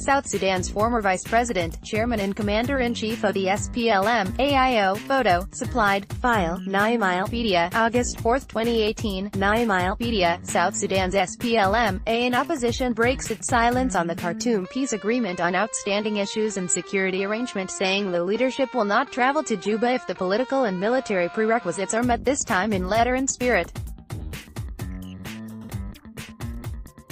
South Sudan's former vice president, chairman and commander-in-chief of the SPLM, AIO, photo, supplied, file, Nyamilepedia, August 4, 2018, Nyamilepedia, South Sudan's SPLM, in opposition breaks its silence on the Khartoum Peace Agreement on outstanding issues and security arrangement, saying the leadership will not travel to Juba if the political and military prerequisites are met, this time in letter and spirit.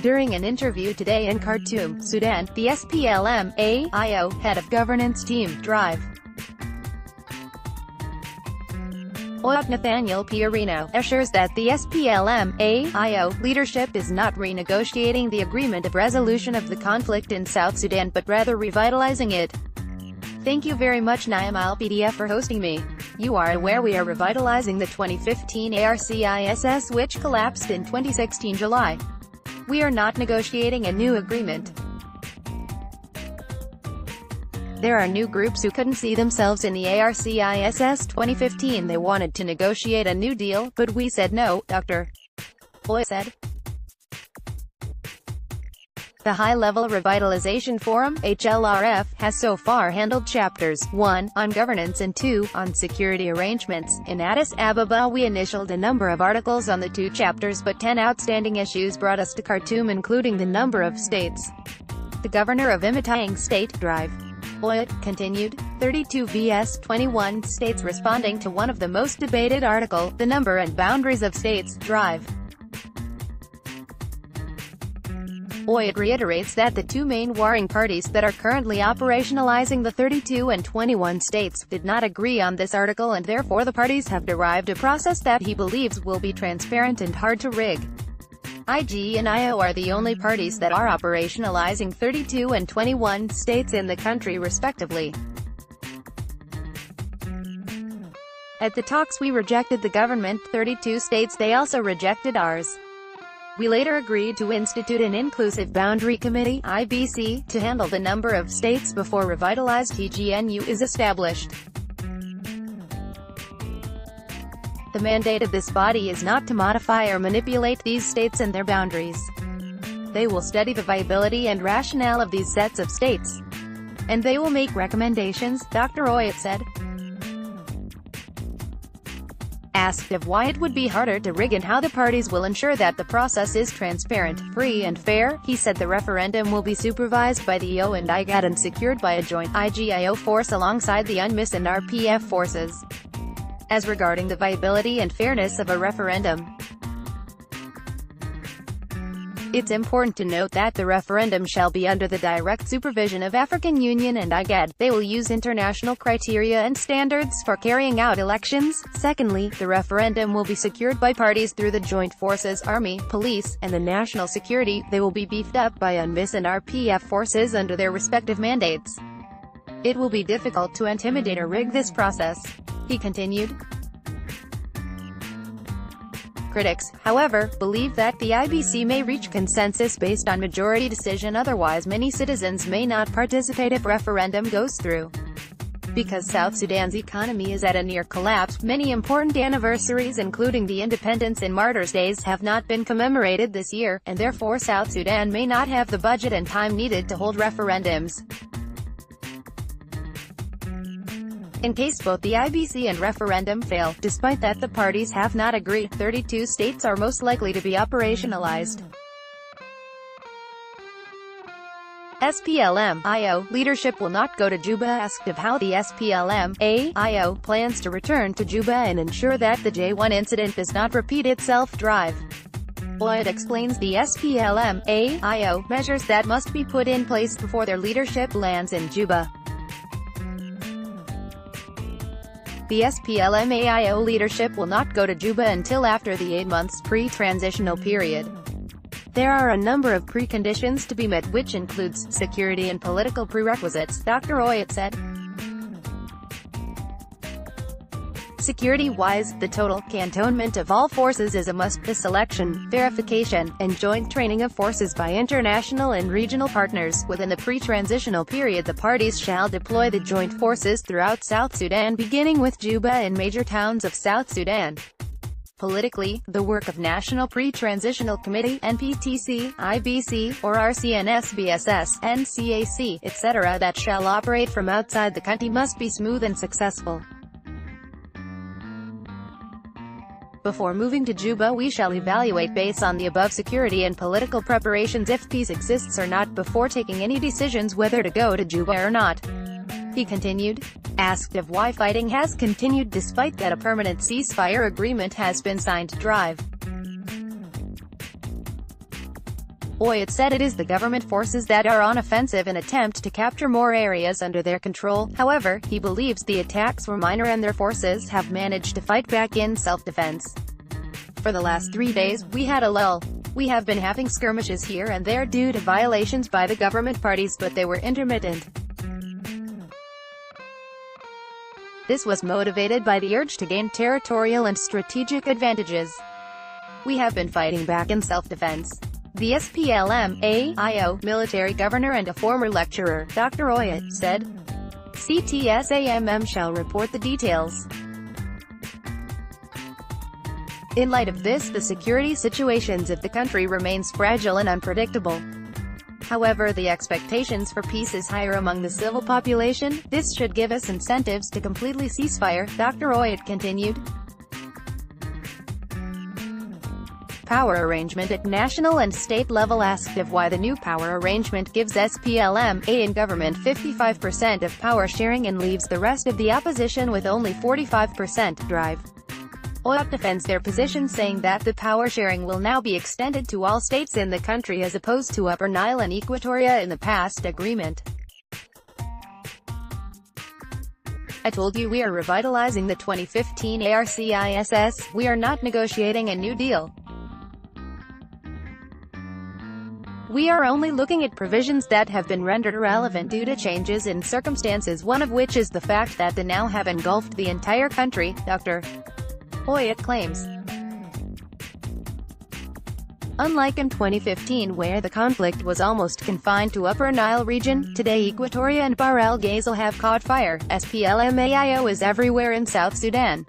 During an interview today in Khartoum, Sudan, the SPLM, AIO, head of governance team, Drive. Nyamilepedia assures that the SPLM, AIO, leadership is not renegotiating the agreement of resolution of the conflict in South Sudan but rather revitalizing it. Thank you very much Nyamilepedia for hosting me. You are aware we are revitalizing the 2015 ARCISS which collapsed in 2016 July. We are not negotiating a new agreement. There are new groups who couldn't see themselves in the ARCISS 2015. They wanted to negotiate a new deal, but we said no, Dr. Oy said. The High-Level Revitalization Forum, HLRF, has so far handled chapters 1, on governance and 2, on security arrangements. In Addis Ababa we initialed a number of articles on the 2 chapters but 10 outstanding issues brought us to Khartoum, including the number of states. The governor of imitating state, Drive. Oy continued, 32 vs 21 states responding to one of the most debated article, the number and boundaries of states, Drive. It reiterates that the 2 main warring parties that are currently operationalizing the 32 and 21 states did not agree on this article, and therefore the parties have derived a process that he believes will be transparent and hard to rig. IG and IO are the only parties that are operationalizing 32 and 21 states in the country respectively. At the talks we rejected the government 32 states, they also rejected ours. We later agreed to institute an Inclusive Boundary Committee, IBC, to handle the number of states before revitalized TGNU is established. The mandate of this body is not to modify or manipulate these states and their boundaries. They will study the viability and rationale of these sets of states. And they will make recommendations, Dr. Oy said. Asked of why it would be harder to rig and how the parties will ensure that the process is transparent, free and fair, he said the referendum will be supervised by the EO and IGAD and secured by a joint IGIO force alongside the UNMISS and RPF forces. As regarding the viability and fairness of a referendum, it's important to note that the referendum shall be under the direct supervision of African Union and IGAD. They will use international criteria and standards for carrying out elections. Secondly, the referendum will be secured by parties through the joint forces, army, police, and the national security. They will be beefed up by UNMISS and RPF forces under their respective mandates. It will be difficult to intimidate or rig this process, he continued. Critics, however, believe that the IBC may reach consensus based on majority decision, otherwise many citizens may not participate if referendum goes through. Because South Sudan's economy is at a near collapse, many important anniversaries including the Independence and Martyrs' Days have not been commemorated this year, and therefore South Sudan may not have the budget and time needed to hold referendums. In case both the IBC and referendum fail, despite that the parties have not agreed, 32 states are most likely to be operationalized. SPLM-IO leadership will not go to Juba. Asked of how the SPLM-AIO plans to return to Juba and ensure that the J1 incident does not repeat itself, Drive. It explains the SPLM-AIO measures that must be put in place before their leadership lands in Juba. The SPLM-AIO leadership will not go to Juba until after the 8 months pre-transitional period. There are a number of preconditions to be met, which includes security and political prerequisites, Dr. Oy said. Security-wise, the total cantonment of all forces is a must. The selection, verification, and joint training of forces by international and regional partners. Within the pre-transitional period, the parties shall deploy the joint forces throughout South Sudan, beginning with Juba and major towns of South Sudan. Politically, the work of National Pre-Transitional Committee, NPTC, IBC, or RCNS, BSS, NCAC, etc. that shall operate from outside the country must be smooth and successful. Before moving to Juba, we shall evaluate based on the above security and political preparations if peace exists or not before taking any decisions whether to go to Juba or not. He continued. Asked of why fighting has continued despite that a permanent ceasefire agreement has been signed, Drive. Oyet said it is the government forces that are on offensive in attempt to capture more areas under their control. However, he believes the attacks were minor and their forces have managed to fight back in self-defense. For the last 3 days, we had a lull. We have been having skirmishes here and there due to violations by the government parties, but they were intermittent. This was motivated by the urge to gain territorial and strategic advantages. We have been fighting back in self-defense. The SPLM, AIO, military governor and a former lecturer, Dr. Oyet, said. CTSAMM shall report the details. In light of this, the security situations of the country remains fragile and unpredictable. However, the expectations for peace is higher among the civil population. This should give us incentives to completely ceasefire, Dr. Oyet continued. Power arrangement at national and state level. Asked of why the new power arrangement gives SPLM-A in government 55% of power sharing and leaves the rest of the opposition with only 45%, Drive. Oyet defends their position, saying that the power sharing will now be extended to all states in the country as opposed to Upper Nile and Equatoria in the past agreement. I told you we are revitalizing the 2015 ARCISS, we are not negotiating a new deal. We are only looking at provisions that have been rendered irrelevant due to changes in circumstances, one of which is the fact that they now have engulfed the entire country, Dr. Oyet claims. Unlike in 2015 where the conflict was almost confined to Upper Nile region, today Equatoria and Bahr el Ghazal have caught fire. SPLM-AIO is everywhere in South Sudan.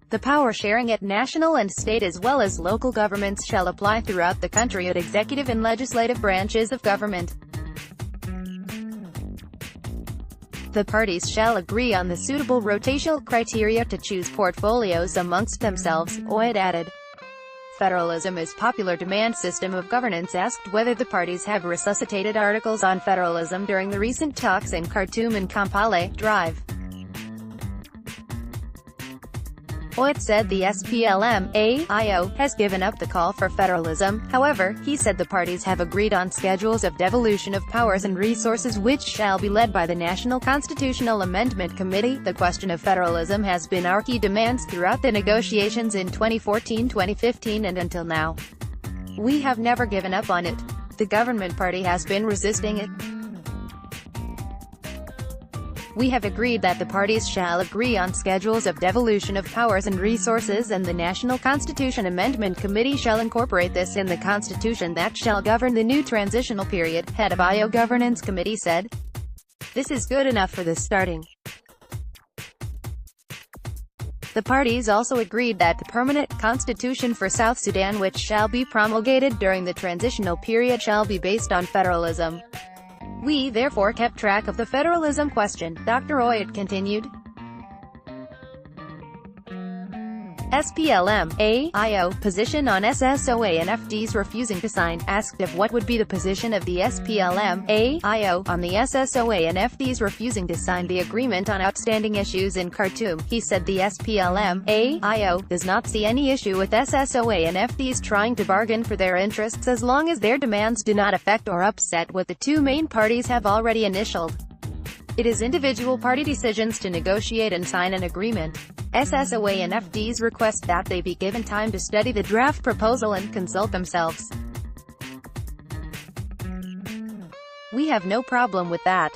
The power sharing at national and state as well as local governments shall apply throughout the country at executive and legislative branches of government. The parties shall agree on the suitable rotational criteria to choose portfolios amongst themselves, Oyet added. Federalism is popular demand system of governance. Asked whether the parties have resuscitated articles on federalism during the recent talks in Khartoum and Kampala, Drive. Oyet said the SPLM-AIO has given up the call for federalism. However, he said the parties have agreed on schedules of devolution of powers and resources which shall be led by the National Constitutional Amendment Committee. The question of federalism has been our key demands throughout the negotiations in 2014, 2015 and until now. We have never given up on it. The government party has been resisting it. We have agreed that the parties shall agree on schedules of devolution of powers and resources, and the National Constitution Amendment Committee shall incorporate this in the constitution that shall govern the new transitional period, head of IO Governance Committee said. This is good enough for the starting. The parties also agreed that the permanent constitution for South Sudan, which shall be promulgated during the transitional period, shall be based on federalism. We therefore kept track of the federalism question, Dr. Oyet continued. SPLM-AIO position on SSOA and FDs refusing to sign. Asked of what would be the position of the SPLM-AIO on the SSOA and FDs refusing to sign the agreement on outstanding issues in Khartoum, he said the SPLM-AIO does not see any issue with SSOA and FDs trying to bargain for their interests as long as their demands do not affect or upset what the two main parties have already initialed. It is individual party decisions to negotiate and sign an agreement. SSOA and FDs request that they be given time to study the draft proposal and consult themselves. We have no problem with that.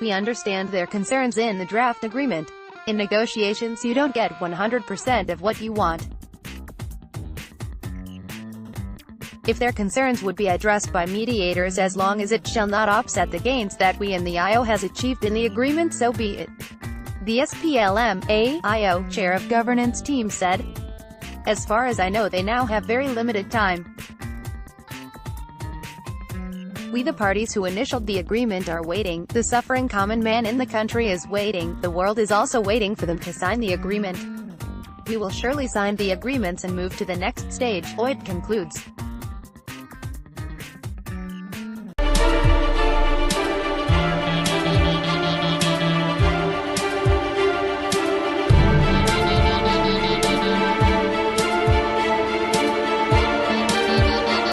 We understand their concerns in the draft agreement. In negotiations you don't get 100% of what you want. If their concerns would be addressed by mediators as long as it shall not offset the gains that we in the IO has achieved in the agreement, so be it. The SPLM-AIO chair of governance team said. As far as I know, they now have very limited time. We, the parties who initialed the agreement, are waiting. The suffering common man in the country is waiting. The world is also waiting for them to sign the agreement. We will surely sign the agreements and move to the next stage, Lloyd concludes.